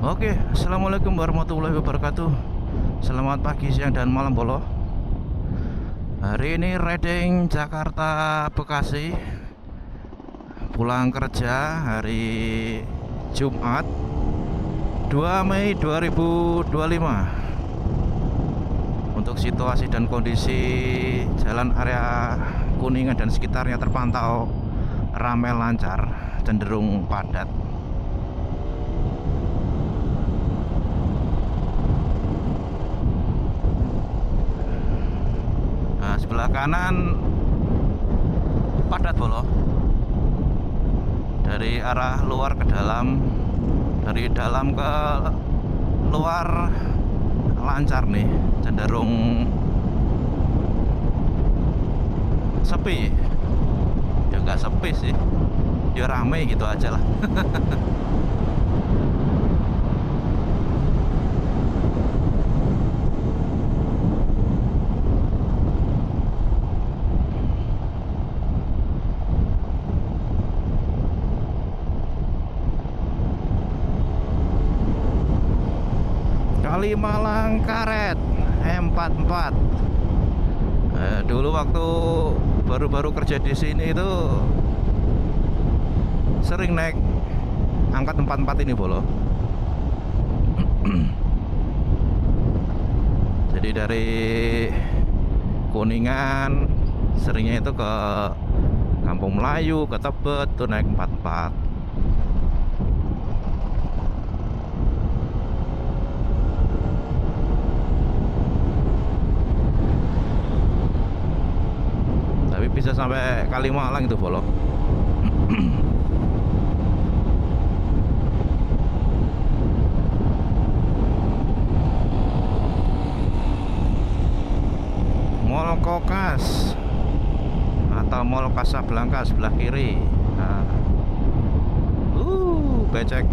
Oke, assalamualaikum warahmatullahi wabarakatuh. Selamat pagi, siang, dan malam Bolo. Hari ini riding Jakarta Bekasi. Pulang kerja hari Jumat 2 Mei 2025. Untuk situasi dan kondisi jalan area Kuningan dan sekitarnya terpantau ramai lancar, cenderung padat. Nah, sebelah kanan padat Bolo. Dari arah luar ke dalam, dari dalam ke luar lancar nih, cenderung sepi. Ya nggak sepi sih, ya rame gitu aja lah. Kalimalang Karet M44. Dulu waktu baru-baru kerja di sini itu sering naik angkat 44 ini Bolo. Jadi dari Kuningan seringnya itu ke Kampung Melayu, ke Tebet tuh naik 44. Tapi bisa sampai Kalimalang itu Bolo. Mall Kokas atau Mall Casablanca sebelah kiri. Nah, becek.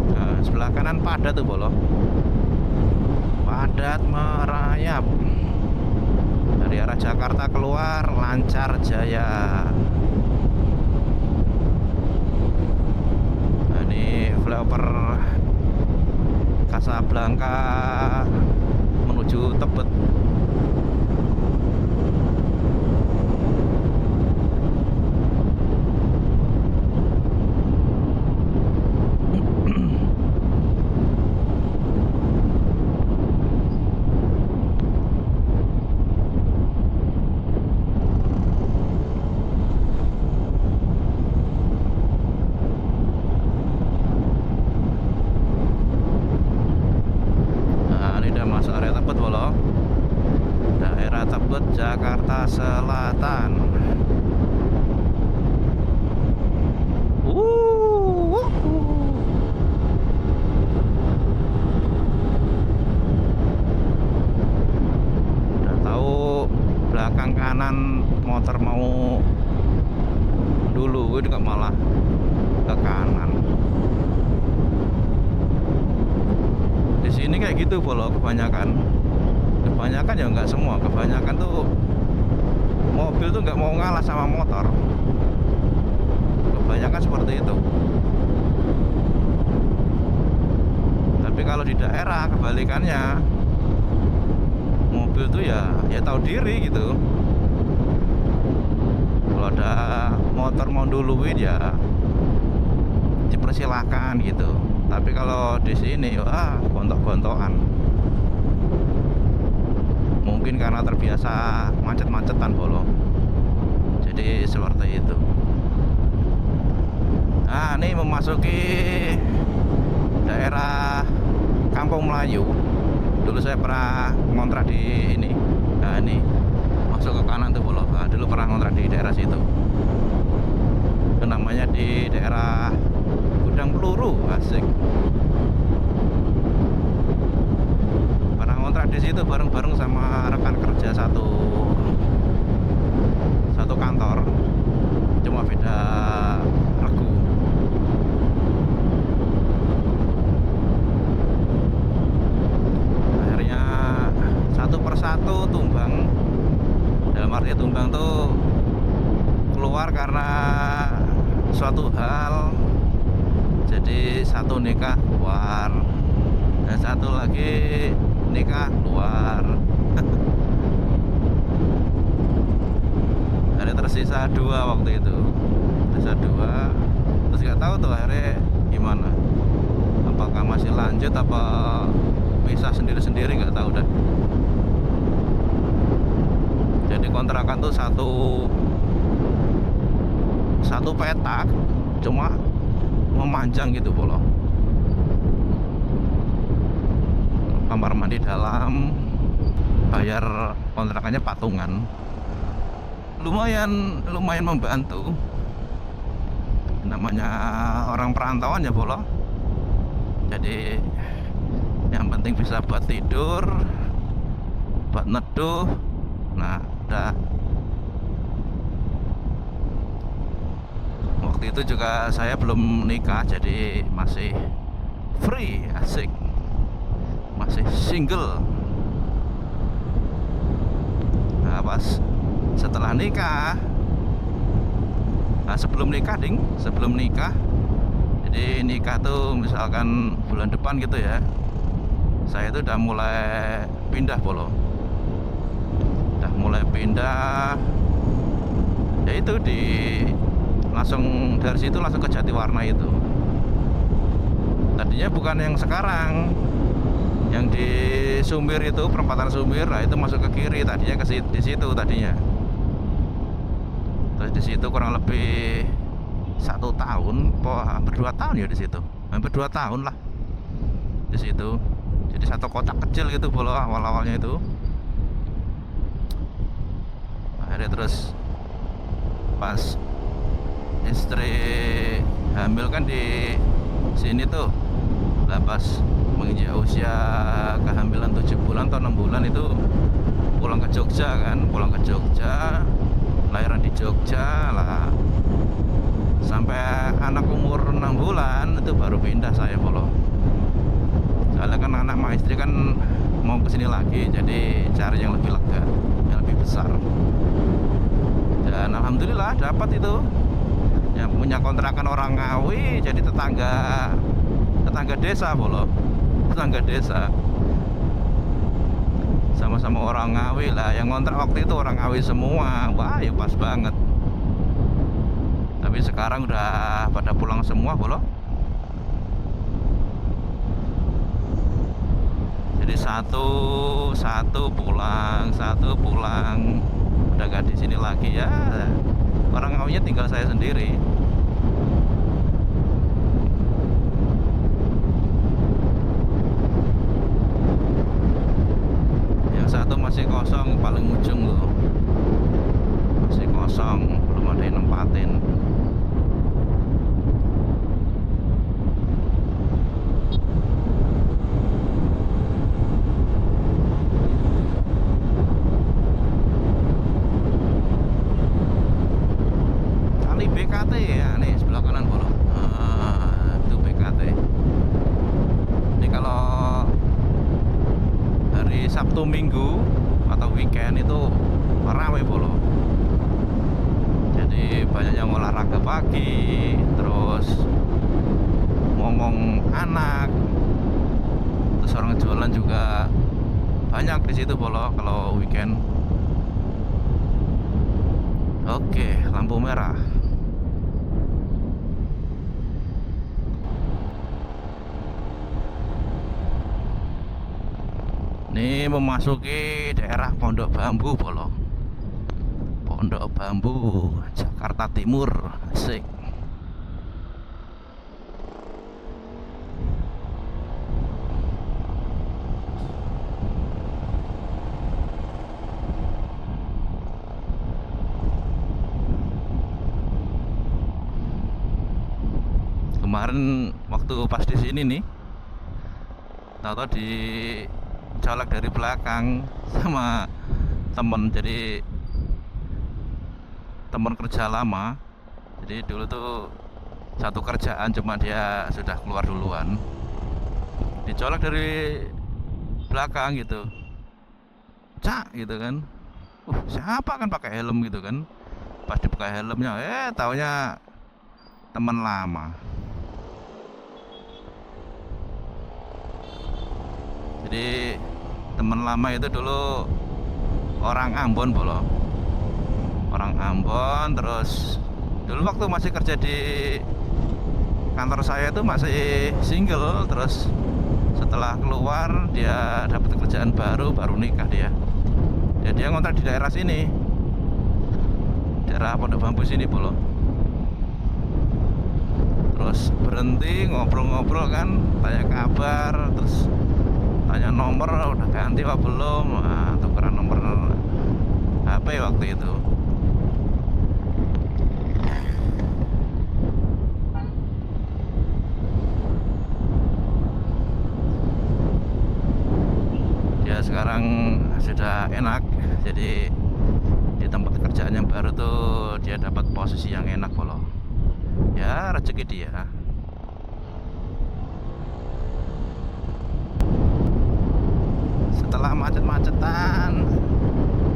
Nah, sebelah kanan padat tuh Bolo. Padat merayap. Dari arah Jakarta keluar lancar jaya. Nah, ini flyover Casablanca menuju Tebet. Jakarta Selatan. Udah tahu belakang kanan motor mau dulu, itu malah ke kanan. Di sini kayak gitu Bolo, kebanyakan ya nggak semua, kebanyakan tuh mobil tuh nggak mau ngalah sama motor, kebanyakan seperti itu. Tapi kalau di daerah kebalikannya, mobil tuh ya tahu diri gitu. Kalau ada motor mau duluin ya dipersilahkan gitu. Tapi kalau di sini wah gontok-gontokan. Mungkin karena terbiasa macet-macetan Bolo, jadi seperti itu. Nah, ini memasuki daerah Kampung Melayu. Dulu saya pernah ngontrak di ini. Nah, ini masuk ke kanan tuh Bolo. Nah, dulu pernah ngontrak di daerah situ. Itu namanya di daerah Gudang Peluru, asik. Di situ bareng-bareng sama rekan kerja satu kantor, cuma beda regu. Akhirnya satu persatu tumbang. Dalam arti tumbang tuh suatu hal, jadi satu nikah keluar, dan satu lagi nikah keluar. Ada tersisa 2 waktu itu, tersisa 2, terus nggak tahu tuh akhirnya gimana, apakah masih lanjut apa pisah sendiri-sendiri, nggak tahu dah. Jadi kontrakan tuh satu petak, cuma memanjang gitu bolo. Kamar mandi dalam, bayar kontrakannya patungan. Lumayan membantu. Namanya orang perantauan ya bolo. Jadi yang penting bisa buat tidur, buat neduh. Nah, udah. Waktu itu juga saya belum nikah, jadi masih free, asik, masih single. Nah, pas setelah nikah, nah sebelum nikah, jadi nikah tuh misalkan bulan depan gitu ya, saya tuh udah mulai pindah bolo, udah mulai pindah, yaitu langsung dari situ langsung ke Jatiwarna itu. Tadinya bukan yang sekarang, yang di Sumbir itu, perempatan Sumbir, nah itu masuk ke kiri, tadinya di situ tadinya. Terus di situ kurang lebih 1 tahun, hampir 2 tahun ya di situ, hampir 2 tahun lah di situ. Jadi satu kotak kecil gitu bolo awal-awalnya itu. Akhirnya terus pas istri hamil kan di sini tuh, lah pas menginjak usia kehamilan 7 bulan atau 6 bulan itu pulang ke Jogja, lahiran di Jogja lah. Sampai anak umur 6 bulan itu baru pindah saya bolo. Soalnya kan anak sama istri kan mau kesini lagi, jadi cari yang lebih lega, yang lebih besar. Dan alhamdulillah dapat itu, yang punya kontrakan orang Ngawi, jadi tetangga desa bolo, tetangga desa, sama-sama orang Ngawi lah. Yang kontrak waktu itu orang Ngawi semua. Wah ya pas banget. Tapi sekarang udah pada pulang semua bolo. Jadi satu pulang, udah gak di sini lagi ya. Orang Ngawinya tinggal saya sendiri. Yang satu masih kosong, paling ujung loh, masih kosong, belum ada yang nempatin. BKT ya, nih sebelah kanan bolo. Itu BKT. Ini kalau hari Sabtu Minggu atau weekend itu ramai bolo. Jadi banyak yang olahraga pagi, terus ngomong anak, terus orang jualan juga banyak di situ bolo kalau weekend. Oke, lampu merah. Ini memasuki daerah Pondok Bambu bolo. Pondok Bambu, Jakarta Timur, asik. Kemarin waktu pas di sini nih, tahu-tahu dicolek dari belakang sama temen, jadi teman kerja lama. Jadi dulu tuh satu kerjaan, cuma dia sudah keluar duluan, dicolek dari belakang gitu, cak gitu kan. Siapa kan pakai helm gitu kan. Pas dibuka helmnya, taunya teman lama. Jadi teman lama itu dulu orang Ambon bolo. Orang Ambon, terus dulu waktu masih kerja di kantor saya itu masih single, terus setelah keluar dia dapat kerjaan baru nikah dia. Ya dia ngontrak di daerah sini, daerah Pondok Bambu sini bolo. Terus berhenti ngobrol-ngobrol kan, tanya kabar, terus tanya nomor udah ganti apa belum, tukeran nomor HP waktu itu. Dia sekarang sudah enak, jadi di tempat kerjaan yang baru tuh dia dapat posisi yang enak bolo. Ya rezeki dia. Setelah macet-macetan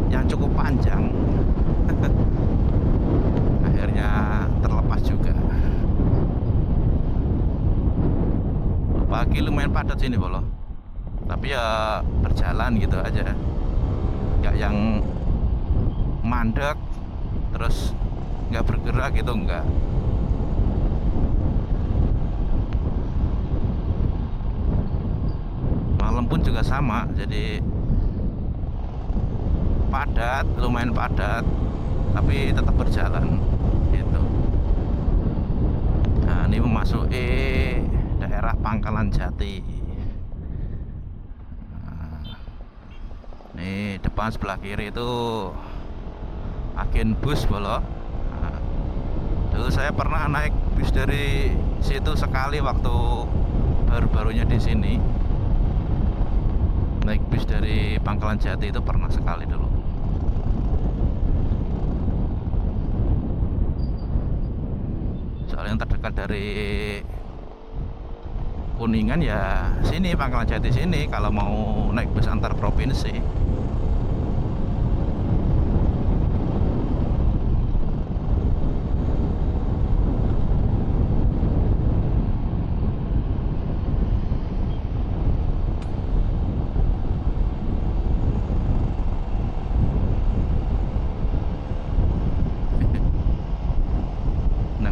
yang cukup panjang, akhirnya terlepas juga. Pagi lumayan padat sini bolo, tapi ya berjalan gitu aja, nggak yang mandek terus nggak bergerak gitu, enggak. Malam pun juga sama, jadi padat, lumayan padat, tapi tetap berjalan gitu. Nah ini memasuki daerah Pangkalan Jati. Nah, ini depan sebelah kiri itu agen bus bolo. Nah, dulu saya pernah naik bus dari situ sekali waktu baru-barunya di sini. Naik bus dari Pangkalan Jati itu pernah sekali dulu. Soalnya yang terdekat dari Kuningan ya sini, Pangkalan Jati sini, kalau mau naik bus antar provinsi.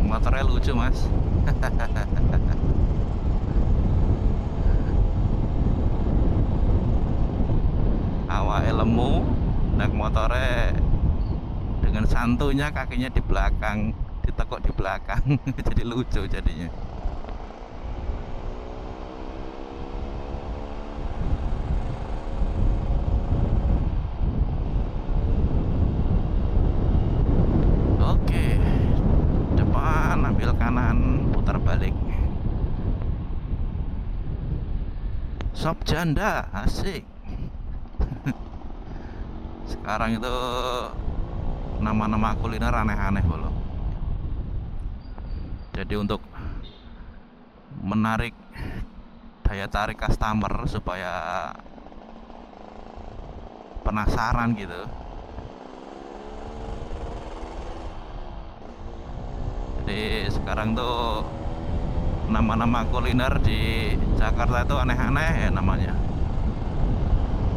Motornya lucu mas. Awalnya lemu, naik motornya dengan santunya, kakinya di belakang, ditekuk di belakang. Jadi lucu jadinya. Oke, depan ambil kanan, putar balik. Sop janda, asik. Sekarang itu nama-nama kuliner aneh-aneh bolo. Jadi untuk menarik daya tarik customer supaya penasaran gitu, jadi sekarang tuh nama-nama kuliner di Jakarta itu aneh-aneh ya namanya.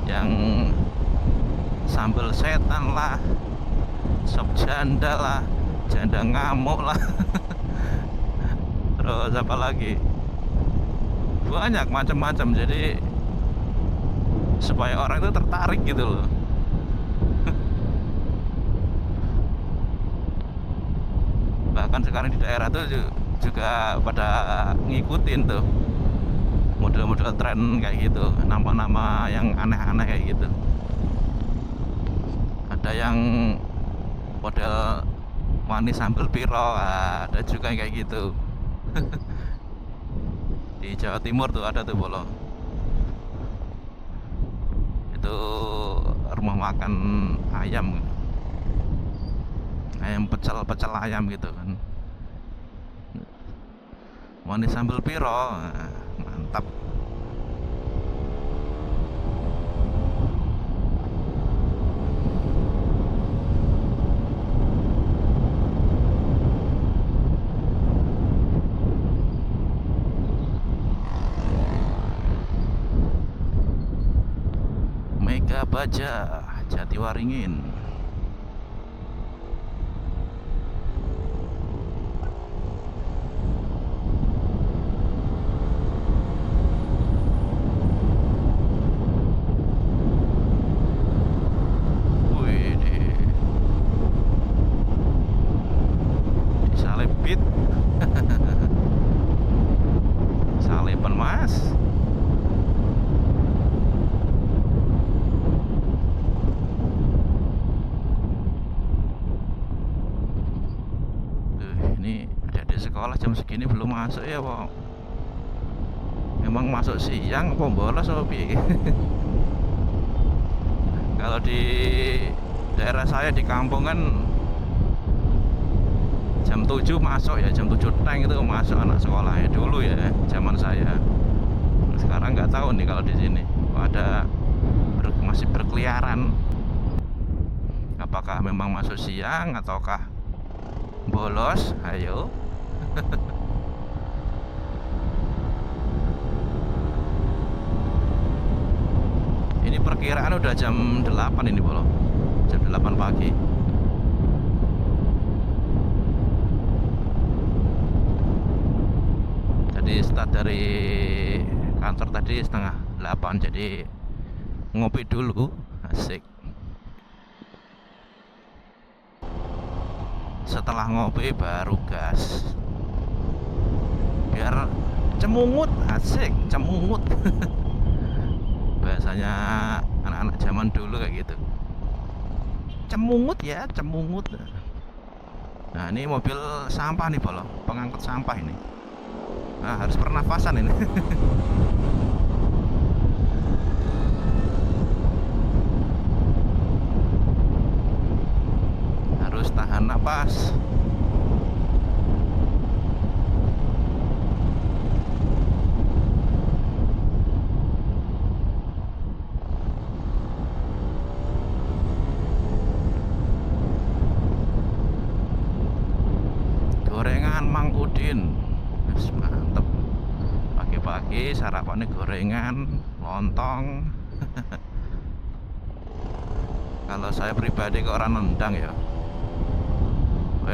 Yang sambal setan lah, sop janda lah, janda ngamuk lah. Terus apa lagi, banyak macam-macam, jadi supaya orang itu tertarik gitu loh. Bahkan sekarang di daerah tuh juga pada ngikutin tuh model-model tren kayak gitu, nama-nama yang aneh-aneh kayak gitu. Ada yang model manis sambal piro, ada juga yang kayak gitu. Di Jawa Timur tuh ada tuh bolo, itu rumah makan ayam pecel ayam gitu kan, manis sambal piro, mantap. Jaya Baja Jatiwaringin. Wih, disalipit. Salipan mas. Ini adik-adik sekolah jam segini belum masuk ya, Pak. Memang masuk siang apa bolos apa piye? Kalau di daerah saya di kampung kan jam 7 masuk ya, jam 7 teng itu masuk anak sekolah ya dulu ya, zaman saya. Sekarang nggak tahu nih kalau di sini ada masih berkeliaran. Apakah memang masuk siang ataukah bolos? Ayo. Ini perkiraan udah jam 8 ini, Bolo. Jam 8 pagi. Jadi start dari kantor tadi setengah 8, jadi ngopi dulu. Asik. Setelah ngopi baru gas. Biar cemungut, asik, cemungut. Bahasanya anak-anak zaman dulu kayak gitu. Cemungut ya, cemungut. Nah, ini mobil sampah nih, Bolo. Pengangkut sampah ini. Nah, harus pernafasan ini. Harus tahan napas. Gorengan Mang Udin. Mantep. Pagi-pagi sarapannya gorengan, lontong. Kalau saya pribadi ke orang nendang ya.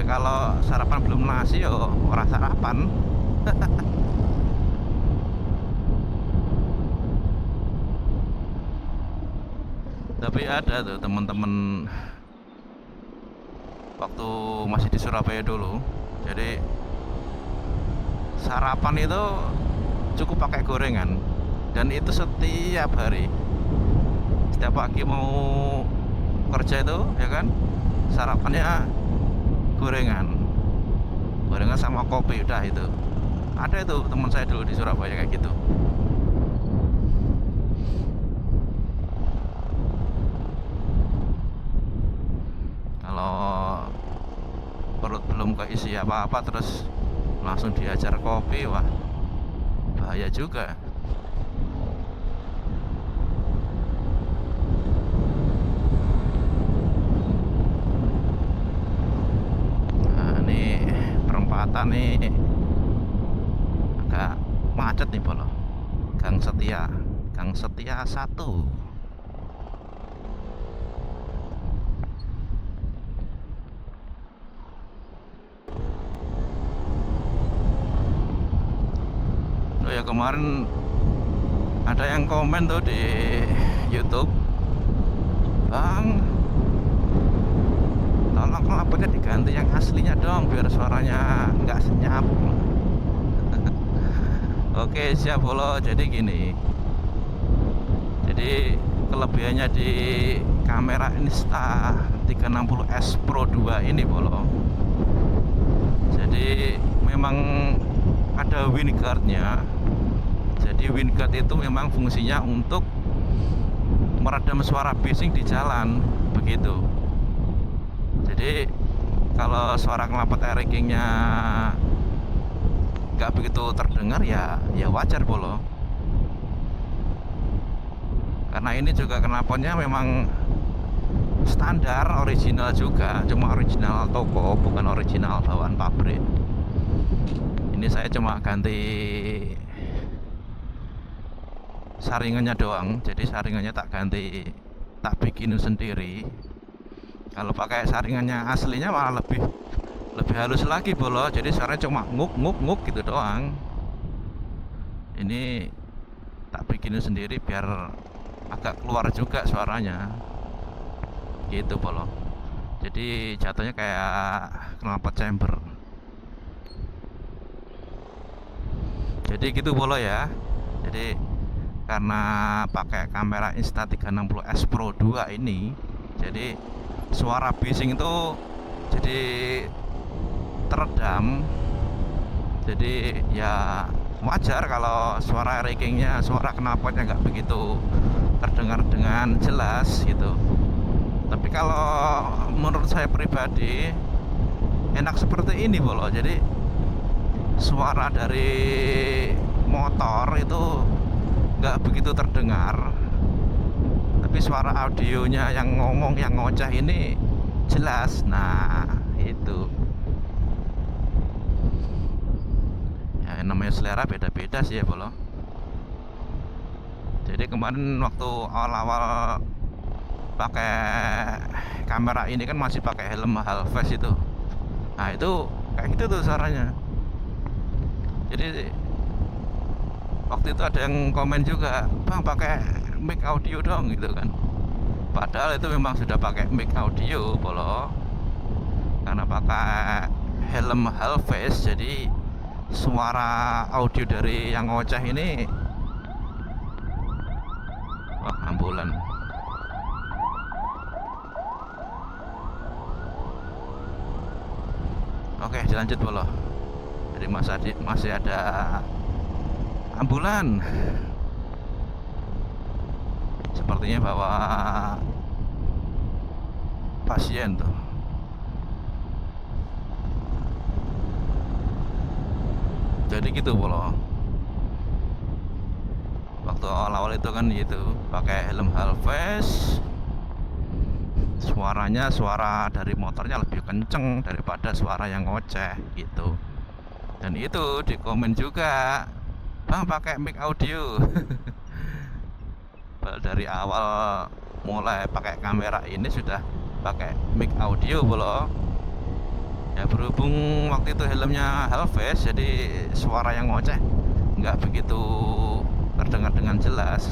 Kalau sarapan belum nasi ya orang sarapan. Tapi ada tuh teman-teman waktu masih di Surabaya dulu. Jadi sarapan itu cukup pakai gorengan, dan itu setiap hari. Setiap pagi mau kerja itu ya kan, sarapannya gorengan sama kopi, udah itu. Ada itu teman saya dulu di Surabaya kayak gitu. Kalau perut belum keisi apa-apa terus langsung diajar kopi, wah bahaya juga. Perempatan nih agak macet nih, Bolo. Gang Setia 1. Oh ya, kemarin ada yang komen tuh di YouTube, Bang, tolong knalpotnya diganti yang aslinya dong biar suaranya nggak senyap. Oke, siap, Bolo. Jadi gini, jadi kelebihannya di kamera Insta360S Pro 2 ini, Bolo, jadi memang ada WinGuard-nya. Jadi WinGuard itu memang fungsinya untuk meredam suara bising di jalan, begitu. Jadi kalau suara knalpot airikingnya nggak begitu terdengar ya wajar, Bolo. Karena ini juga knalpotnya memang standar original juga, cuma original toko, bukan original bawaan pabrik. Ini saya cuma ganti saringannya doang, jadi saringannya tak ganti tak bikin sendiri. Kalau pakai saringannya aslinya malah lebih halus lagi bolo. Jadi suaranya cuma nguk nguk nguk gitu doang. Ini tak bikin sendiri biar agak keluar juga suaranya. Gitu bolo. Jadi jatuhnya kayak knalpot chamber. Jadi gitu bolo ya. Jadi karena pakai kamera Insta360S Pro 2 ini, jadi suara bising itu jadi teredam. Jadi ya wajar kalau suara rackingnya, suara knalpotnya nggak begitu terdengar dengan jelas gitu. Tapi kalau menurut saya pribadi enak seperti ini bolo. Jadi suara dari motor itu nggak begitu terdengar, tapi suara audionya yang ngomong, yang ngoceh ini jelas. Nah itu ya, namanya selera beda-beda sih ya bolo. Jadi kemarin waktu awal-awal pakai kamera ini kan masih pakai helm Halves itu. Nah itu kayak gitu tuh suaranya. Jadi waktu itu ada yang komen juga, bang pakai mic audio dong gitu kan. Padahal itu memang sudah pakai mic audio bolo. Karena pakai helm Halves, jadi suara audio dari yang ngoceh ini, wah ambulan. Oke dilanjut bolo. Jadi masih ada ambulan. Sepertinya bawa pasien tuh. Jadi gitu bolo. Waktu awal-awal itu kan gitu pakai helm Halves, suaranya, suara dari motornya lebih kenceng daripada suara yang ngoceh gitu. Dan itu di komen juga, bang pakai mic audio. Dari awal mulai pakai kamera ini sudah pakai mic audio bolo. Ya berhubung waktu itu helmnya Halves, jadi suara yang ngoceh nggak begitu terdengar dengan jelas.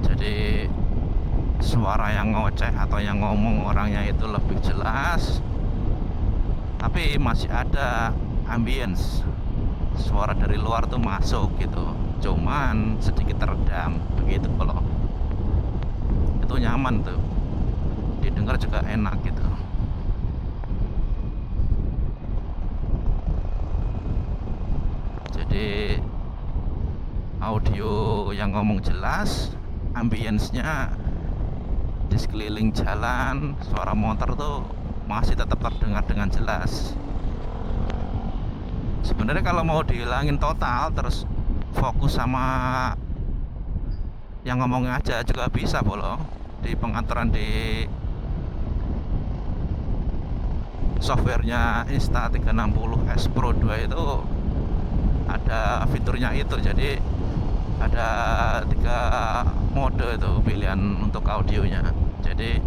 Jadi suara yang ngoceh atau yang ngomong orangnya itu lebih jelas, tapi masih ada ambience, suara dari luar tuh masuk gitu, cuman sedikit teredam begitu kalau itu nyaman tuh, didengar juga enak gitu. Jadi audio yang ngomong jelas, ambience-nya di sekeliling jalan, suara motor tuh masih tetap terdengar dengan jelas. Sebenarnya kalau mau dihilangin total terus fokus sama yang ngomongnya aja juga bisa bolo. Di pengaturan di softwarenya Insta360S Pro 2 itu ada fiturnya itu. Jadi ada 3 mode itu pilihan untuk audionya. Jadi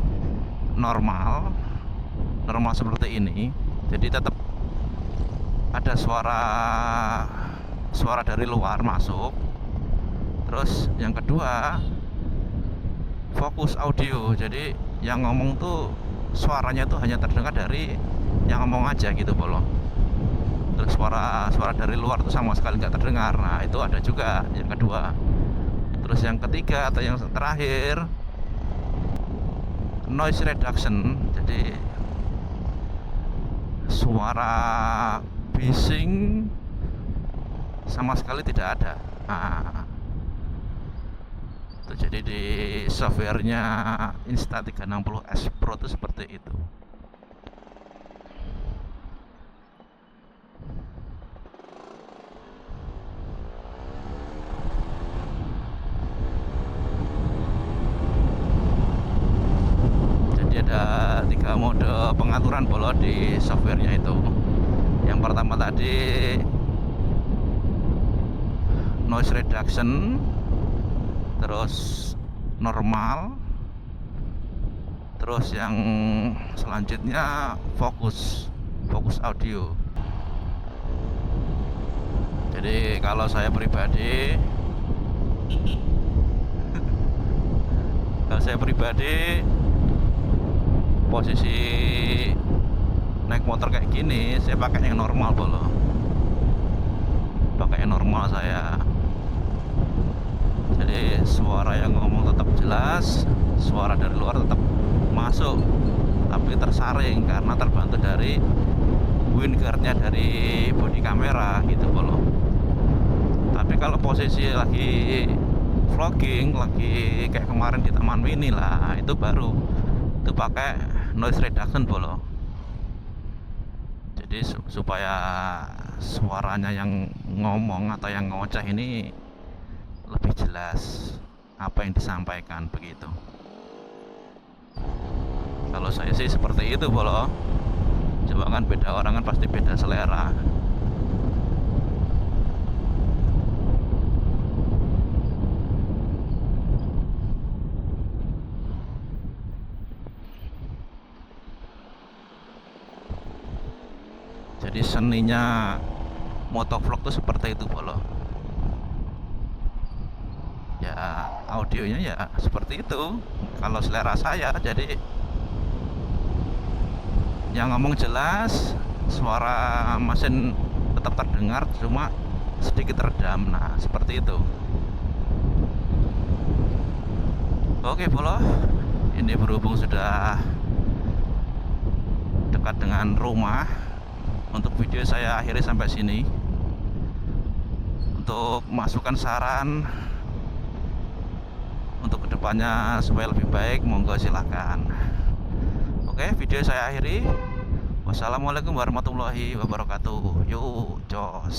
normal seperti ini, jadi tetap ada suara dari luar masuk. Terus yang kedua fokus audio, jadi yang ngomong tuh suaranya tuh hanya terdengar dari yang ngomong aja gitu bolo. Terus suara dari luar tuh sama sekali nggak terdengar. Nah itu ada juga yang kedua. Terus yang ketiga atau yang terakhir, noise reduction. Jadi suara bising sama sekali tidak ada. Nah, itu jadi di softwarenya Insta360S Pro itu seperti itu. Ada 3 mode pengaturan bolo di softwarenya itu. Yang pertama tadi noise reduction, terus normal, terus yang selanjutnya fokus audio. Jadi kalau saya pribadi posisi naik motor kayak gini saya pakai yang normal bolo, pakai yang normal saya. Jadi suara yang ngomong tetap jelas, suara dari luar tetap masuk, tapi tersaring karena terbantu dari windguardnya dari bodi kamera gitu bolo. Tapi kalau posisi lagi vlogging, lagi kayak kemarin di Taman Mini lah, itu baru itu pakai noise reduction bolo. Jadi supaya suaranya yang ngomong atau yang ngoceh ini lebih jelas apa yang disampaikan begitu. Kalau saya sih seperti itu bolo. Coba kan beda orang kan pasti beda selera. Jadi seninya motovlog tuh seperti itu bolo. Ya audionya ya seperti itu kalau selera saya. Jadi yang ngomong jelas, suara mesin tetap terdengar, cuma sedikit redam. Nah seperti itu. Oke bolo, ini berhubung sudah dekat dengan rumah, untuk video saya akhiri sampai sini. Untuk masukan saran untuk kedepannya supaya lebih baik, monggo silahkan. Oke, video saya akhiri. Wassalamualaikum warahmatullahi wabarakatuh. Yuk, jos.